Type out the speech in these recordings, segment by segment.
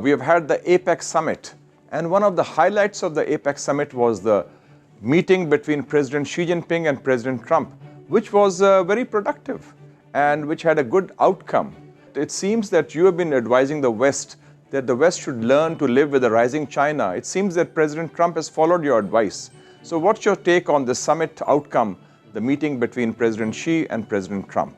We have had the APEC summit, and one of the highlights of the APEC summit was the meeting between President Xi Jinping and President Trump, which was very productive and which had a good outcome. It seems that you have been advising the West that the West should learn to live with a rising China. It seems that President Trump has followed your advice. So what's your take on the summit outcome, the meeting between President Xi and President Trump?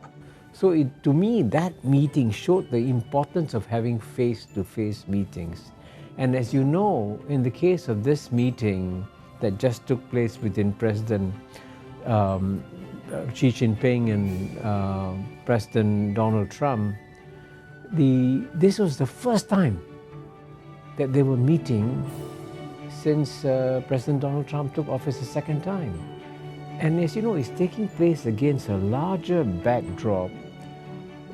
So to me, that meeting showed the importance of having face-to-face meetings. And as you know, in the case of this meeting that just took place between President Xi Jinping and President Donald Trump, this was the first time that they were meeting since President Donald Trump took office a second time. And as you know, it's taking place against a larger backdrop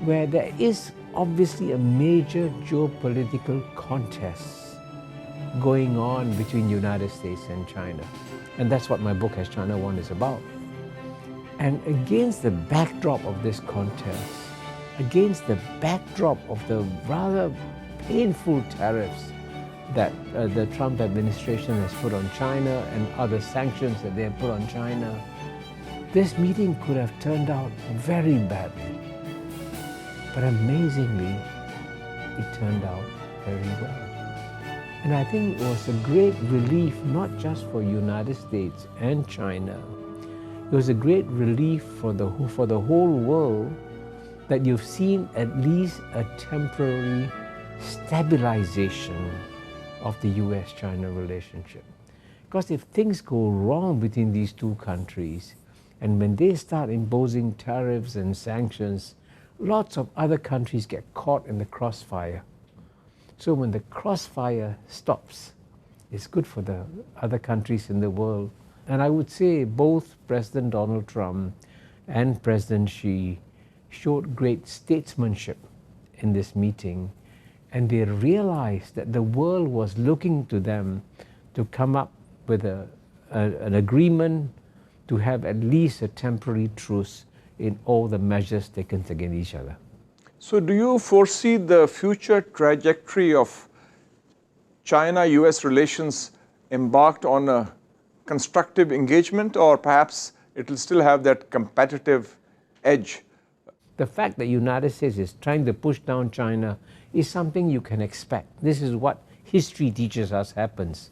where there is obviously a major geopolitical contest going on between the United States and China. And that's what my book, As China Won, is about. And against the backdrop of this contest, against the backdrop of the rather painful tariffs that the Trump administration has put on China and other sanctions that they have put on China, this meeting could have turned out very badly. But amazingly, it turned out very well. And I think it was a great relief, not just for the United States and China. It was a great relief for the whole world that you've seen at least a temporary stabilization of the US-China relationship. Because if things go wrong between these two countries, and when they start imposing tariffs and sanctions, lots of other countries get caught in the crossfire. So when the crossfire stops, it's good for the other countries in the world. And I would say both President Donald Trump and President Xi showed great statesmanship in this meeting, and they realized that the world was looking to them to come up with an agreement to have at least a temporary truce in all the measures taken against each other. So do you foresee the future trajectory of China-US relations embarked on a constructive engagement, or perhaps it will still have that competitive edge? The fact that the United States is trying to push down China is something you can expect. This is what history teaches us happens.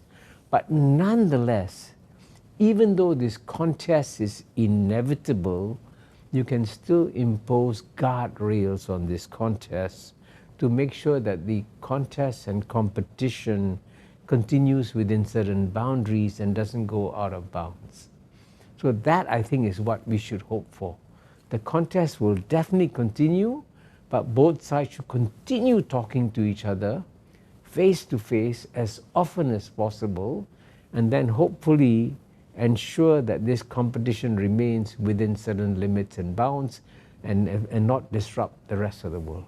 But nonetheless, even though this contest is inevitable, you can still impose guardrails on this contest to make sure that the contest and competition continues within certain boundaries and doesn't go out of bounds. So that, I think, is what we should hope for. The contest will definitely continue, but both sides should continue talking to each other face to face as often as possible, and then hopefully ensure that this competition remains within certain limits and bounds and not disrupt the rest of the world.